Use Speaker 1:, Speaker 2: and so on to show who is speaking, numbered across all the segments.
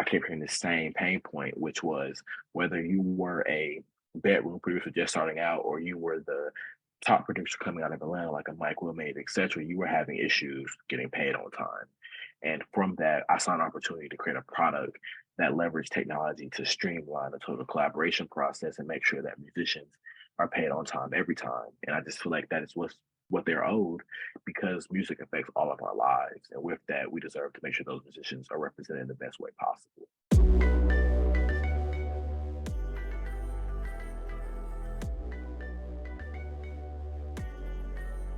Speaker 1: kept hearing the same pain point, which was whether you were a bedroom producer just starting out or you were the top producer coming out of Atlanta, like a Mike Wilmade, etc., you were having issues getting paid on time. And from that, I saw an opportunity to create a product that leveraged technology to streamline the total collaboration process and make sure that musicians are paid on time every time. And I just feel like that is what they're owed because music affects all of our lives. And with that, we deserve to make sure those musicians are represented in the best way possible.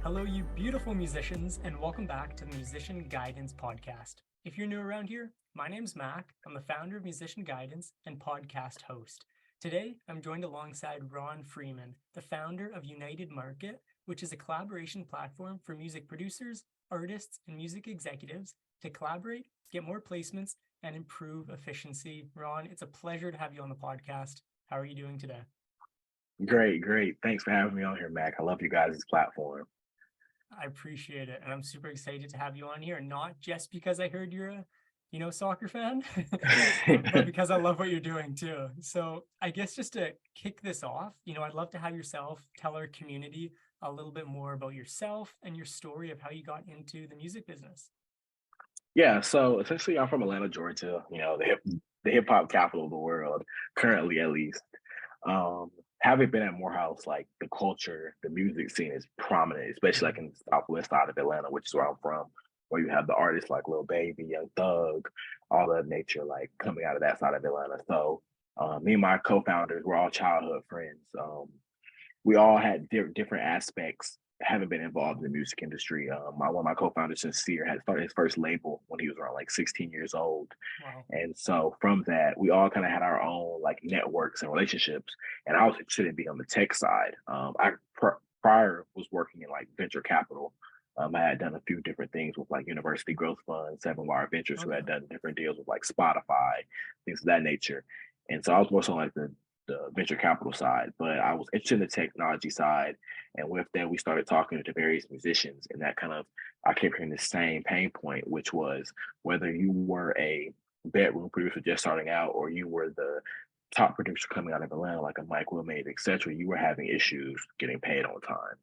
Speaker 2: Hello, you beautiful musicians, and welcome back to the Musician Guidance Podcast. If you're new around here, my name's Mac. I'm the founder of Musician Guidance and podcast host. Today, I'm joined alongside Ron Freeman, the founder of United Market, which is a collaboration platform for music producers, artists, and music executives to collaborate, get more placements, and improve efficiency. Ron, it's a pleasure to have you on the podcast. How are you doing today?
Speaker 1: Great, great. Thanks for having me on here, Mac. I love you guys' platform.
Speaker 2: I appreciate it. And I'm super excited to have you on here, not just because I heard you're a, soccer fan, but because I love what you're doing too. So I guess just to kick this off, I'd love to have yourself tell our community a little bit more about yourself and your story of how you got into the music business.
Speaker 1: Yeah, so essentially, I'm from Atlanta, Georgia. The hip hop capital of the world, currently at least. Having been at Morehouse, like the culture, the music scene is prominent, especially like in the southwest side of Atlanta, which is where I'm from, where you have the artists like Lil Baby, Young Thug, all of that nature, like coming out of that side of Atlanta. So me and my co-founders were all childhood friends. We all had different aspects. Haven't been involved in the music industry. One of my co-founders, Sincere, had started his first label when he was around like 16 years old.
Speaker 2: Wow.
Speaker 1: And so from that, we all kind of had our own like networks and relationships. And I was interested in being on the tech side. Prior was working in like venture capital. I had done a few different things with like University Growth Fund, Seven Wire Ventures, who
Speaker 2: Okay.
Speaker 1: had done different deals with like Spotify, things of that nature. And so I was more so like the venture capital side, but I was interested in the technology side. And with that, we started talking to various musicians, and that kind of I kept hearing the same pain point, which was whether you were a bedroom producer just starting out or you were the top producer coming out of Atlanta, like a Mike Wilmade, etc., you were having issues getting paid on time.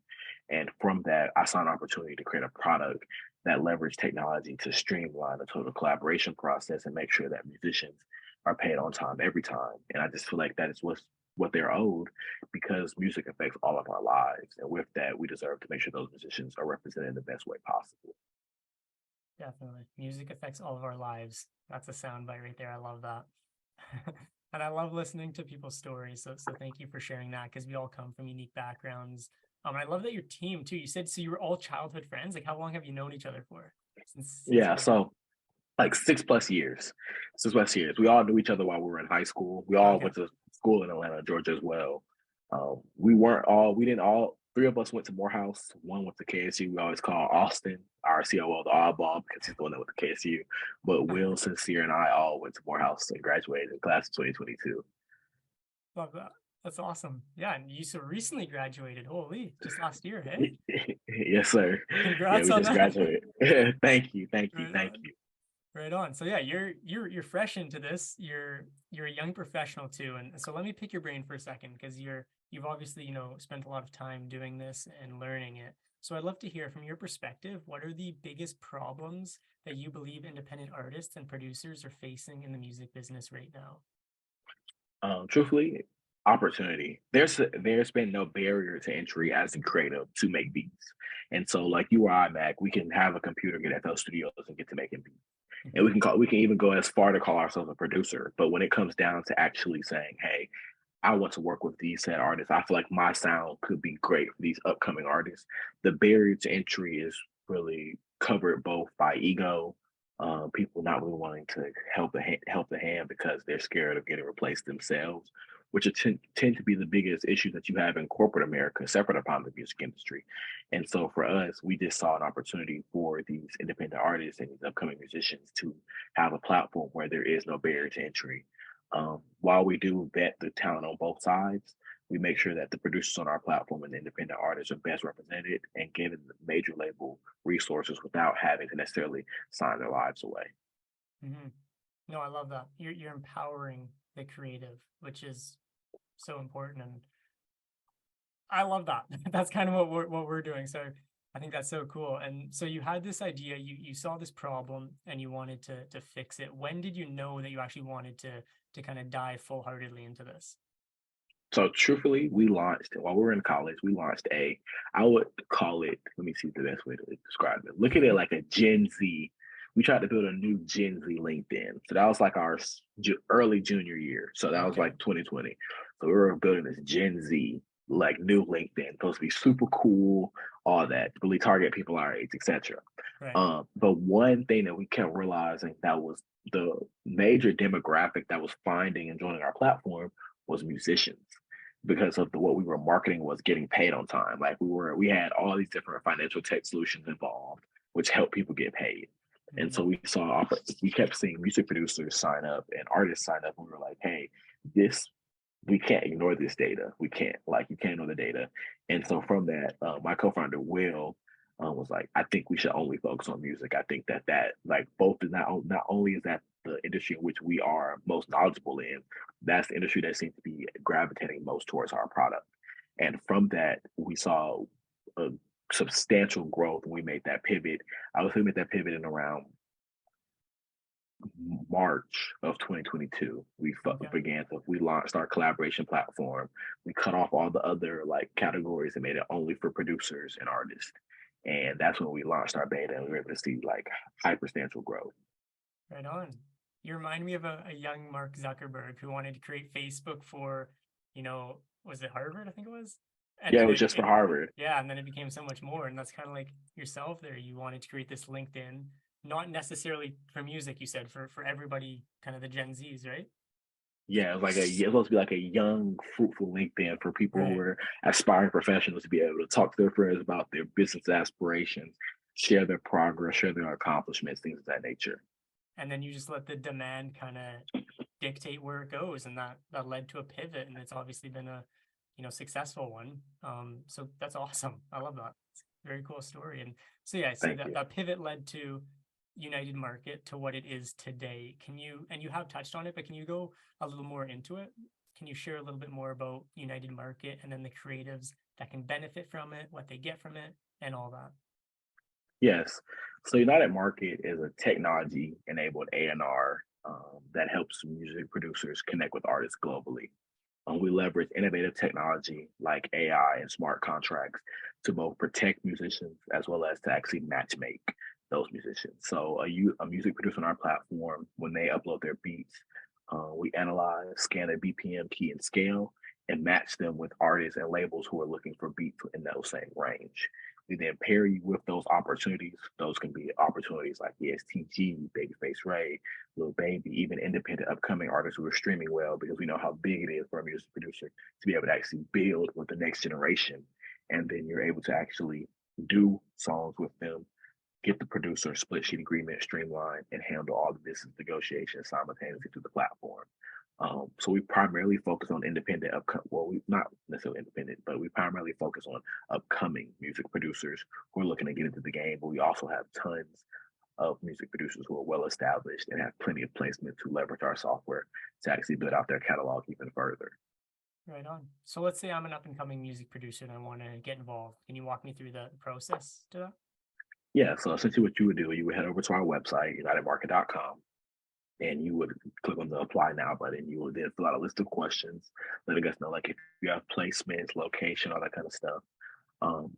Speaker 1: And from that, I saw an opportunity to create a product that leveraged technology to streamline the total collaboration process and make sure that musicians are paid on time every time. And I just feel like that is what they're owed because music affects all of our lives. And with that, we deserve to make sure those musicians are represented in the best way possible.
Speaker 2: Definitely. Music affects all of our lives. That's a soundbite right there. I love that. And I love listening to people's stories. So thank you for sharing that because we all come from unique backgrounds. And I love that your team too. You said so you were all childhood friends. Like how long have you known each other for? Since
Speaker 1: Yeah.
Speaker 2: you were young.
Speaker 1: So like 6 plus years. 6 plus years. We all knew each other while we were in high school. We all
Speaker 2: Okay.
Speaker 1: went to school in Atlanta, Georgia as well. We didn't all, three of us went to Morehouse. One went to KSU. We always call Austin, our COO, the oddball, because he's the one that went to KSU. But Will, Sincere, and I all went to Morehouse and graduated in class of 2022.
Speaker 2: Love that. That's awesome. Yeah. And you so recently graduated. Holy, just last year, hey?
Speaker 1: Yes, sir. Yeah,
Speaker 2: Congrats
Speaker 1: we
Speaker 2: on
Speaker 1: just
Speaker 2: that.
Speaker 1: graduated. Thank you, thank you,
Speaker 2: Right
Speaker 1: thank
Speaker 2: on.
Speaker 1: you.
Speaker 2: Right on. So yeah, you're fresh into this. You're a young professional too. And so let me pick your brain for a second because you've obviously, spent a lot of time doing this and learning it. So I'd love to hear from your perspective, what are the biggest problems that you believe independent artists and producers are facing in the music business right now?
Speaker 1: Truthfully, opportunity. There's been no barrier to entry as a creative to make beats, and so like you or I, Mac, we can have a computer, get at those studios, and get to making beats, and
Speaker 2: Mhm.
Speaker 1: we can even go as far to call ourselves a producer. But when it comes down to actually saying, "Hey, I want to work with these said artists," I feel like my sound could be great for these upcoming artists. The barrier to entry is really covered both by ego, people not really wanting to help the hand because they're scared of getting replaced themselves, which tend to be the biggest issues that you have in corporate America, separate upon the music industry. And so for us, we just saw an opportunity for these independent artists and these upcoming musicians to have a platform where there is no barrier to entry. While we do vet the talent on both sides, we make sure that the producers on our platform and the independent artists are best represented and given the major label resources without having to necessarily sign their lives away.
Speaker 2: Mhm. No, I love that. You're empowering the creative, which is so important, and I love that. That's kind of what we're doing. So I think that's so cool. And so you had this idea, you saw this problem and you wanted to fix it. When did you know that you actually wanted to kind of dive full heartedly into this?
Speaker 1: So truthfully, we launched while we were in college, we launched I would call it, let me see the best way to describe it. Look at it like a Gen Z. We tried to build a new Gen Z LinkedIn. So that was like our early junior year. So that was
Speaker 2: Okay.
Speaker 1: like 2020. So we were building this Gen Z, like new LinkedIn, supposed to be super cool, all that, really target people our age, etc.
Speaker 2: Right.
Speaker 1: But one thing that we kept realizing that was the major demographic that was finding and joining our platform was musicians because of what we were marketing was getting paid on time. Like we had all these different financial tech solutions involved, which helped people get paid. And so
Speaker 2: Mm,
Speaker 1: we kept seeing music producers sign up and artists sign up, and we were like, hey, this we can't ignore this data. We can't like you can't ignore the data. And so from that, my co-founder Will was like, I think we should only focus on music. I think that like both is not only is that the industry in which we are most knowledgeable in, that's the industry that seems to be gravitating most towards our product. And from that, we saw a substantial growth when we made that pivot. I would say we made that pivot in around March of 2022,
Speaker 2: okay.
Speaker 1: we launched our collaboration platform. We cut off all the other like categories and made it only for producers and artists. And that's when we launched our beta and we were able to see like hyper growth.
Speaker 2: Right on. You remind me of a young Mark Zuckerberg who wanted to create Facebook for, was it Harvard? I think it was. And
Speaker 1: Yeah, it
Speaker 2: then
Speaker 1: was just for Harvard.
Speaker 2: yeah, and then it became so much more. And that's kind of like yourself there. You wanted to create this LinkedIn, not necessarily for music, you said, for everybody, kind of the Gen Zs, right?
Speaker 1: Yeah, it's supposed to be like a young, fruitful LinkedIn for people who
Speaker 2: Right.
Speaker 1: are aspiring professionals to be able to talk to their friends about their business aspirations, share their progress, share their accomplishments, things of that nature.
Speaker 2: And then you just let the demand kind of dictate where it goes, and that led to a pivot, and it's obviously been a successful one. So that's awesome. I love that. It's a very cool story. And so yeah, I see
Speaker 1: Thank
Speaker 2: that
Speaker 1: you.
Speaker 2: that pivot led to United Market to what it is today. Can you, and you have touched on it, but can you go a little more into it? Can you share a little bit more about United Market and then the creatives that can benefit from it, what they get from it, and all that?
Speaker 1: Yes. So United Market is a technology enabled A&R that helps music producers connect with artists globally. We leverage innovative technology like AI and smart contracts to both protect musicians as well as to actually match make those musicians. So a music producer on our platform, when they upload their beats, we analyze, scan their BPM key and scale, and match them with artists and labels who are looking for beats in those same range. We then pair you with those opportunities. Those can be opportunities like ESTG, Babyface Ray, Lil Baby, even independent upcoming artists who are streaming well, because we know how big it is for a music producer to be able to actually build with the next generation. And then you're able to actually do songs with them, get the producer split sheet agreement streamlined, and handle all the business negotiations simultaneously through the platform. So we primarily focus on independent, well, we not necessarily independent, but we primarily focus on upcoming music producers who are looking to get into the game. But we also have tons of music producers who are well established and have plenty of placement to leverage our software to actually build out their catalog even further.
Speaker 2: Right on. So let's say I'm an up and coming music producer and I want to get involved. Can you walk me through the process to that?
Speaker 1: Yeah, so essentially what you would do, you would head over to our website, unitedmarket.com, and you would click on the apply now button. You would then fill out a list of questions, letting us know like if you have placements, location, all that kind of stuff.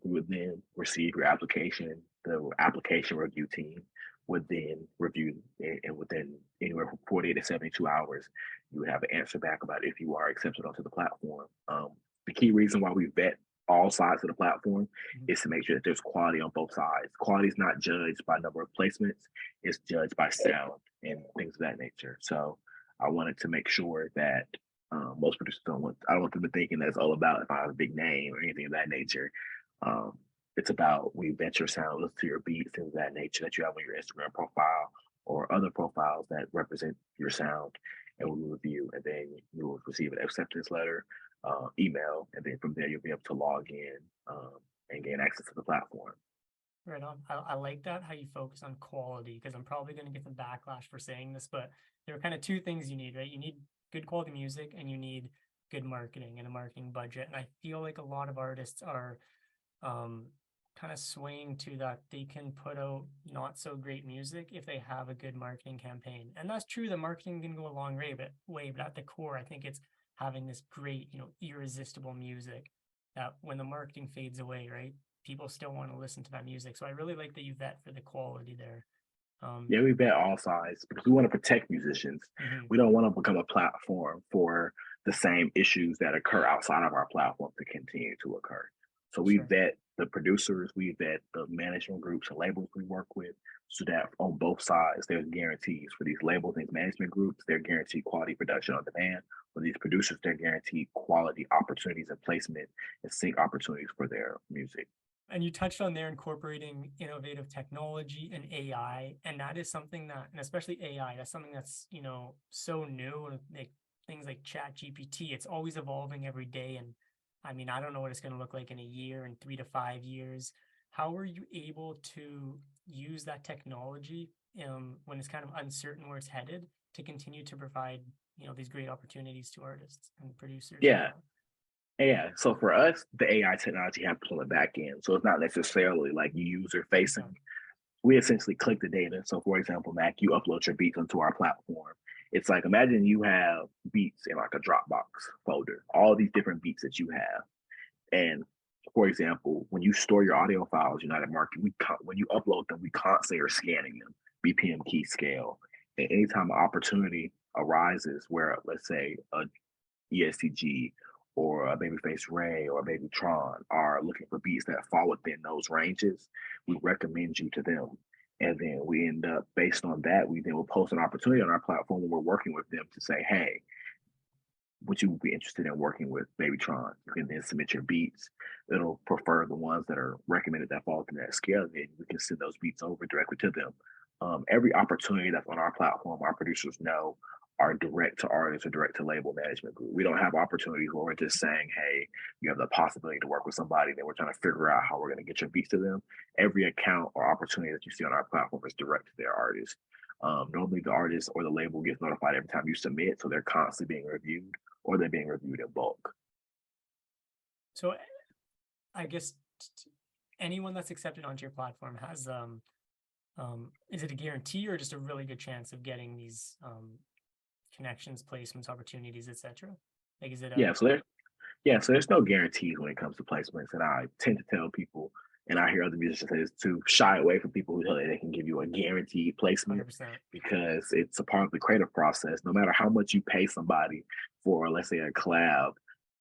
Speaker 1: We would then receive your application. The application review team would then review it, and within anywhere from 48 to 72 hours, you would have an answer back about if you are accepted onto the platform. The key reason why we vet all sides of the platform
Speaker 2: Mhm.
Speaker 1: is to make sure that there's quality on both sides. Quality is not judged by number of placements; it's judged by sound and things of that nature. So I wanted to make sure that most producers don't want. I don't want them to thinking that it's all about if I have a big name or anything of that nature. Um, it's about we vet your sound, listen to your beats, things of that nature that you have on your Instagram profile or other profiles that represent your sound, and we will review, and then you will receive an acceptance letter, email, and then from there you'll be able to log in and gain access to the platform.
Speaker 2: Right on. I like that how you focus on quality because I'm probably going to get some backlash for saying this, but there are kind of two things you need, right? You need good quality music and you need good marketing and a marketing budget. And I feel like a lot of artists are um, kind of swaying to that they can put out not so great music if they have a good marketing campaign. And that's true that marketing can go a long way, but at the core, I think it's having this great, irresistible music that when the marketing fades away, right? People still want to listen to that music. So I really like that you vet for the quality there. Um,
Speaker 1: Yeah, we bet all sides because we want to protect musicians.
Speaker 2: mhm,
Speaker 1: We don't want to become a platform for the same issues that occur outside of our platform to continue to occur. So we
Speaker 2: sure.
Speaker 1: vet the producers, we vet the management groups and labels we work with, so that on both sides there's guarantees for these labels and management groups. They're guaranteed quality production on demand. For these producers, they're guaranteed quality opportunities and placement and sync opportunities for their music.
Speaker 2: And you touched on there incorporating innovative technology and AI, and that is something that, and especially AI, that's something that's so new. And like things like Chat GPT, it's always evolving every day. And I mean, I don't know what it's going to look like in a year, in 3 to 5 years. How are you able to use that technology when it's kind of uncertain where it's headed to continue to provide these great opportunities to artists and producers and
Speaker 1: Yeah,
Speaker 2: whatnot?
Speaker 1: yeah. So for us, the AI technology happens on the back end. So it's not necessarily like user facing.
Speaker 2: Okay.
Speaker 1: We essentially click the data. So for example, Mac, you upload your beats onto our platform. It's like imagine you have beats in like a Dropbox folder, all these different beats that you have. And for example, when you store your audio files, United Market, when you upload them, we constantly are scanning them, BPM key scale. And anytime an opportunity arises where, let's say, a ESTG or a Babyface Ray or a Baby Tron are looking for beats that fall within those ranges, we recommend you to them. And then we end up, based on that, we then will post an opportunity on our platform when we're working with them to say, hey, would you be interested in working with Babytron? You can then submit your beats. It'll prefer the ones that are recommended that fall within that scale. And then we can send those beats over directly to them. Every opportunity that's on our platform, our producers know are direct to artists or direct to label management group. We don't have opportunities where we're just saying, hey, you have the possibility to work with somebody, then we're trying to figure out how we're going to get your beats to them. Every account or opportunity that you see on our platform is direct to their artist. Normally, the artist or the label gets notified every time you submit, so they're constantly being reviewed or they're being reviewed in bulk.
Speaker 2: So I guess anyone that's accepted onto your platform has is it a guarantee or just a really good chance of getting these connections, placements, opportunities, etc.? Like, is it a
Speaker 1: Yeah, so there's no guarantees when it comes to placements, and I tend to tell people, and I hear other musicians say this too, shy away from people who tell you they can give you a guaranteed placement
Speaker 2: 100%?
Speaker 1: because it's a part of the creative process. No matter how much you pay somebody for, let's say, a collab,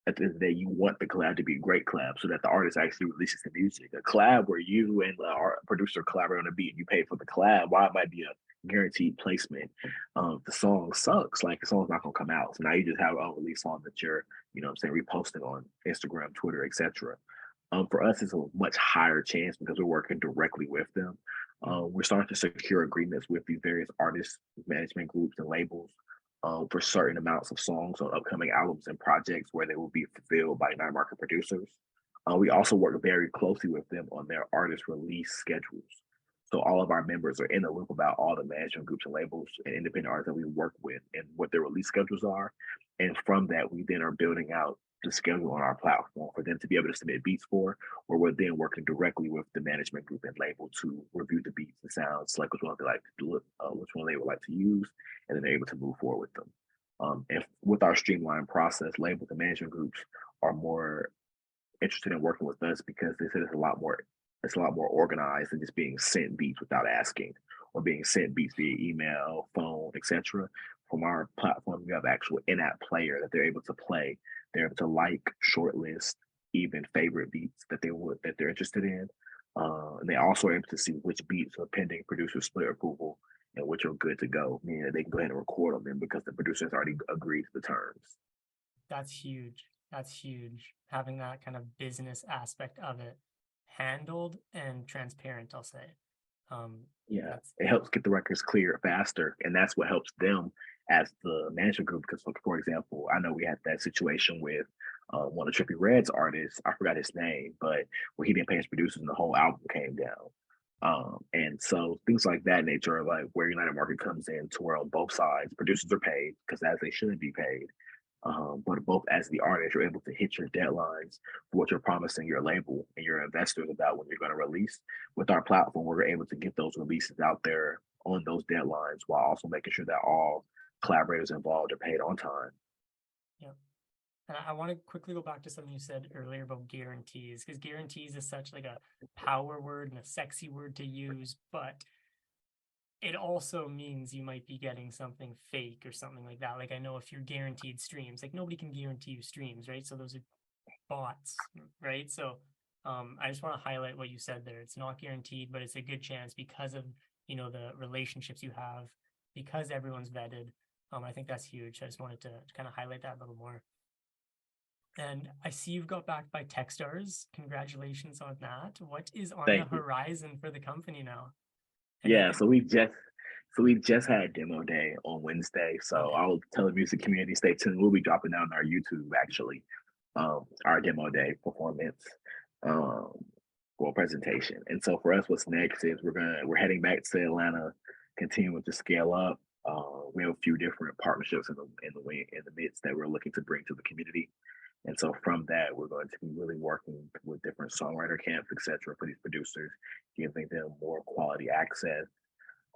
Speaker 1: at the end of the day, you want the collab to be a great collab so that the artist actually releases the music. A collab where you and the art producer collaborate on a beat and you pay for the collab, while it might be a guaranteed placement, the song sucks. Like the song's not gonna come out. So now you just have an unreleased song that you're, I'm saying, reposting on Instagram, Twitter, etc. For us, it's a much higher chance because we're working directly with them.
Speaker 2: Mm.
Speaker 1: We're starting to secure agreements with these various artists, management groups, and labels for certain amounts of songs on upcoming albums and projects where they will be fulfilled by night market producers. We also work very closely with them on their artist release schedules. So all of our members are in the loop about all the management groups and labels and independent artists that we work with and what their release schedules are. And from that, we then are building out the schedule on our platform for them to be able to submit beats for, or we're then working directly with the management group and label to review the beats and sounds, like which one they like to do, which one they would like to use, and then they're able to move forward with them. And with our streamlined process, labels and management groups are more interested in working with us because they said it's a lot more organized than just being sent beats without asking or being sent beats via email, phone, etc. From our platform, we have actual in-app player that they're able to play. They're able to like, shortlist, even favorite beats that they're interested in. And they also are able to see which beats are pending producer split approval and which are good to go, meaning that they can go ahead and record on them because the producer has already agreed to the terms.
Speaker 2: That's huge. That's huge. Having that kind of business aspect of it handled and transparent, I'll say. Um,
Speaker 1: Yeah,
Speaker 2: that's
Speaker 1: it helps get the records cleared faster, and that's what helps them as the management group. Because, like, for example, I know we had that situation with one of Trippy Red's artists. I forgot his name, but where he didn't pay his producers, and the whole album came down. And so things like that nature are like where United Market comes in to where on both sides, producers are paid because as they should be paid. But both as the artist, you're able to hit your deadlines for what you're promising your label and your investors about when you're going to release. With our platform, we're able to get those releases out there on those deadlines while also making sure that all collaborators involved are paid on time.
Speaker 2: Yeah. And I want to quickly go back to something you said earlier about guarantees, because guarantees is such like a power word and a sexy word to use, but it also means you might be getting something fake or something like that. Like I know if you're guaranteed streams, like nobody can guarantee you streams, right? So those are bots, right? So I just want to highlight what you said there. It's not guaranteed, but it's a good chance because of the relationships you have, because everyone's vetted. I think that's huge. I just wanted to kind of highlight that a little more. And I see you've got backed by Techstars. Congratulations on that. What is on the
Speaker 1: Thank you.
Speaker 2: horizon for the company now?
Speaker 1: Yeah,
Speaker 2: Anything?
Speaker 1: so we just had demo day on Wednesday. So
Speaker 2: Okay.
Speaker 1: I'll tell the music community stay tuned. We'll be dropping down on our YouTube actually, our demo day performance, um, or presentation. And so for us, what's next is we're heading back to Atlanta, continuing to scale up. We have a few different partnerships in the midst that we're looking to bring to the community. And so from that, we're going to be really working with different songwriter camps, et cetera, for these producers, giving them more quality access.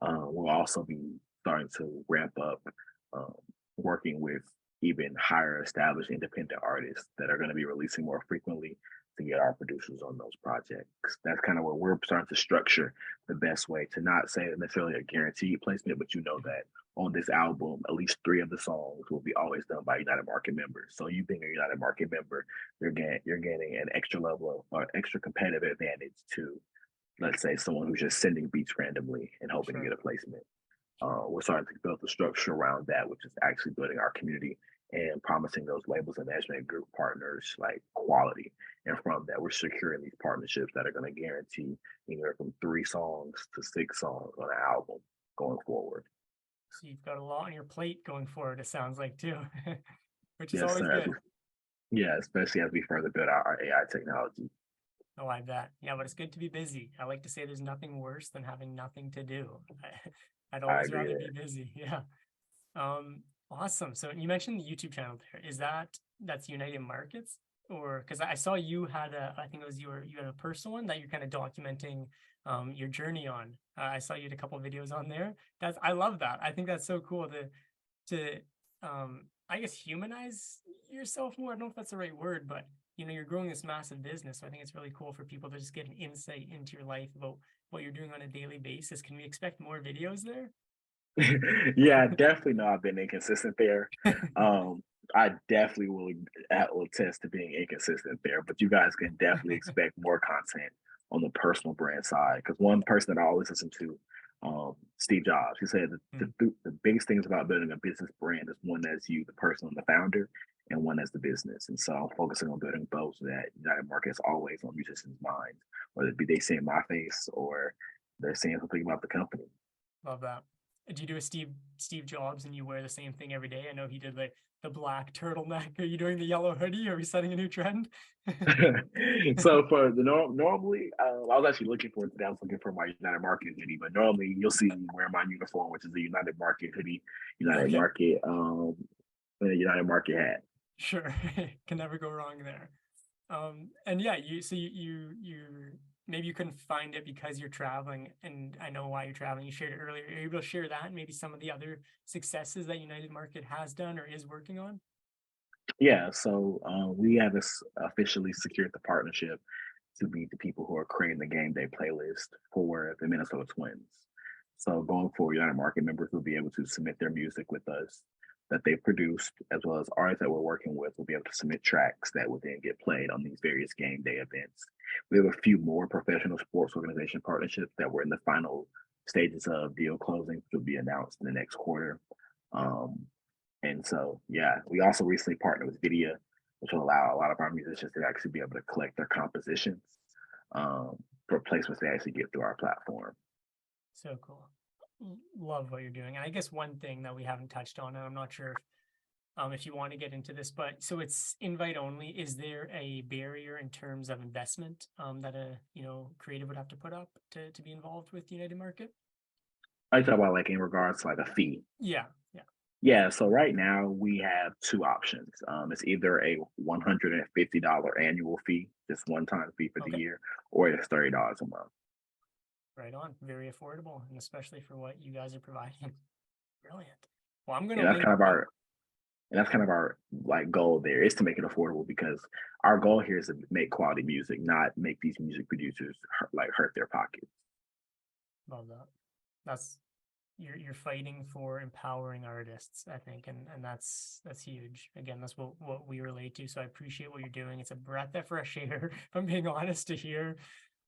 Speaker 1: We'll also be starting to ramp up um, working with even higher established independent artists that are going to be releasing more frequently to get our producers on those projects. That's kind of where we're starting to structure the best way to not say necessarily a guaranteed placement, but that on this album, at least three of the songs will be always done by United Market members. So you being a United Market member, you're getting an extra level of or extra competitive advantage to, let's say, someone who's just sending beats randomly and hoping to get
Speaker 2: Sure.
Speaker 1: a placement.
Speaker 2: Sure.
Speaker 1: We're starting to build the structure around that, which is actually building our community and promising those labels and management group partners like quality. And from that, we're securing these partnerships that are going to guarantee anywhere from 3 songs to 6 songs on an album going forward.
Speaker 2: So you've got a lot on your plate going forward, it sounds like too, which is
Speaker 1: Yes,
Speaker 2: always
Speaker 1: sir.
Speaker 2: good.
Speaker 1: Yeah, especially as we further build out our AI technology.
Speaker 2: Oh, I bet. Yeah, but it's good to be busy. I like to say there's nothing worse than having nothing to do. I'd
Speaker 1: I
Speaker 2: always
Speaker 1: agree
Speaker 2: rather be
Speaker 1: there.
Speaker 2: busy. Yeah. Awesome. So you mentioned the YouTube channel there. Is that's United Markets? Or because I saw you had I think it was you had a personal one that you're kind of documenting your journey on. I saw you had a couple of videos on there. I love that. I think that's so cool to I guess humanize yourself more. I don't know if that's the right word, but you're growing this massive business. So I think it's really cool for people to just get an insight into your life about what you're doing on a daily basis. Can we expect more videos there?
Speaker 1: Yeah, I definitely know I've been inconsistent there. Um, I definitely will attest to being inconsistent there, but you guys can definitely expect more content on the personal brand side. Because one person that I always listen to, Steve Jobs, he said that
Speaker 2: Mm,
Speaker 1: the biggest things about building a business brand is one that's you, the person, the founder, and one that's the business. And so I'm focusing on building both so that United Market is always on musicians' minds, whether it be they seeing my face or they're saying something about the company.
Speaker 2: love that. Do you do a Steve Jobs and you wear the same thing every day? I know he did like the black turtleneck. Are you doing the yellow hoodie? Are we setting a new trend?
Speaker 1: So for the normally, I was actually looking for today. I was looking for my United Market hoodie, but normally you'll see me wear my uniform, which is the United Market hoodie, United
Speaker 2: Okay.
Speaker 1: Market, and a United Market hat.
Speaker 2: Sure. Can never go wrong there. And yeah, you maybe you couldn't find it because you're traveling, and I know why you're traveling. You shared it earlier. Are you able to share that and maybe some of the other successes that United Market has done or is working on?
Speaker 1: Yeah, so we have officially secured the partnership to be the people who are creating the game day playlist for the Minnesota Twins. So going forward, United Market members will be able to submit their music with us that they've produced, as well as artists that we're working with will be able to submit tracks that will then get played on these various game day events. We have a few more professional sports organization partnerships that we're in the final stages of deal closing, which will be announced in the next quarter. Um, and so, yeah, we also recently partnered with Vidya, which will allow a lot of our musicians to actually be able to collect their compositions for placements they actually get through our platform.
Speaker 2: So cool. Love what you're doing. And I guess one thing that we haven't touched on, and I'm not sure if you want to get into this, but so it's invite only. Is there a barrier in terms of investment that a creative would have to put up to be involved with United Market?
Speaker 1: I talk about like in regards to like a fee.
Speaker 2: Yeah, yeah.
Speaker 1: Yeah, so right now we have two options. It's either a $150 annual fee, just one time fee for the
Speaker 2: Okay,
Speaker 1: year, or it's $30 a month.
Speaker 2: right on. Very affordable, and especially for what you guys are providing. Brilliant. Well, I'm gonna
Speaker 1: And that's
Speaker 2: link.
Speaker 1: kind of our and that's kind of our like goal there is to make it affordable because our goal here is to make quality music, not make these music producers hurt their pockets.
Speaker 2: Love that. That's you're fighting for empowering artists, I think, and that's huge. Again, that's what we relate to. So I appreciate what you're doing. It's a breath of fresh air, if I'm being honest, to hear.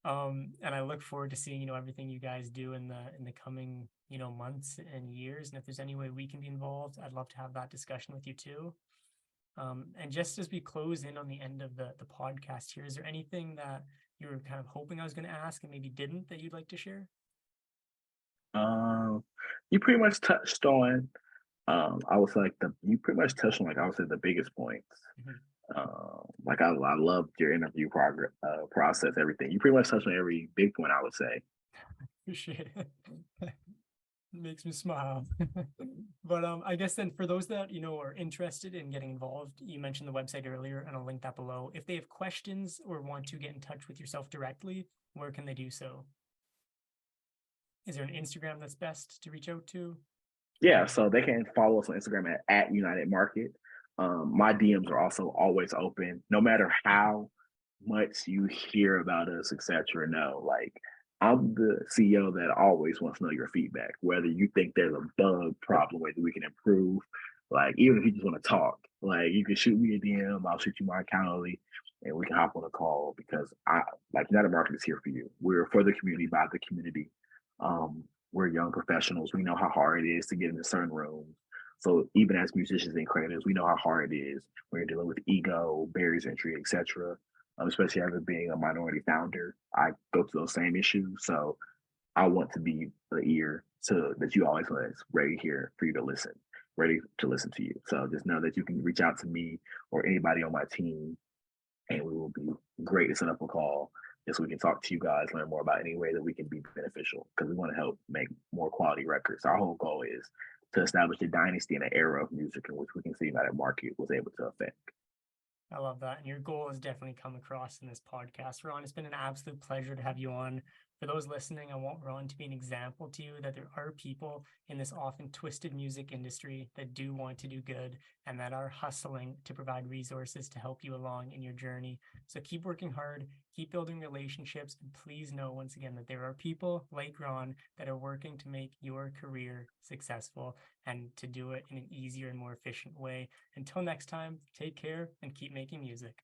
Speaker 2: And I look forward to seeing, everything you guys do in the coming, months and years. And if there's any way we can be involved, I'd love to have that discussion with you too. And just as we close in on the end of the podcast here, is there anything that you were kind of hoping I was going to ask and maybe didn't that you'd like to share?
Speaker 1: Um, you pretty much touched on I would say like the you pretty much touched on like I would say the biggest points.
Speaker 2: Mhm.
Speaker 1: Like I loved your interview progress process, everything. You pretty much touched on every big point I would say.
Speaker 2: Appreciate it. Makes me smile. But I guess then for those that are interested in getting involved, you mentioned the website earlier, and I'll link that below. If they have questions or want to get in touch with yourself directly, where can they do so? Is there an Instagram that's best to reach out to?
Speaker 1: Yeah, so they can follow us on Instagram at United Market. My DMs are also always open, no matter how much you hear about us, etc. No, like I'm the CEO that always wants to know your feedback, whether you think there's a bug problem, whether we can improve. Like even if you just want to talk, like you can shoot me a DM, I'll shoot you my account only, and we can hop on a call because I like United Market is here for you. We're for the community by the community. We're young professionals. We know how hard it is to get into certain rooms. So even as musicians and creators, we know how hard it is when you're dealing with ego, barriers to entry, etc. Especially after being a minority founder, I go through those same issues. So I want to be the ear to that you always was ready here for you to listen, ready to listen to you. So just know that you can reach out to me or anybody on my team, and we will be great to set up a call just so we can talk to you guys, learn more about any way that we can be beneficial because we want to help make more quality records. Our whole goal is to establish a dynasty in an era of music in which we can see that market was able to affect.
Speaker 2: I love that. And your goal has definitely come across in this podcast, Ron. It's been an absolute pleasure to have you on. For those listening, I want Ron to be an example to you that there are people in this often twisted music industry that do want to do good and that are hustling to provide resources to help you along in your journey. So keep working hard, keep building relationships, and please know once again that there are people like Ron that are working to make your career successful and to do it in an easier and more efficient way. Until next time, take care and keep making music.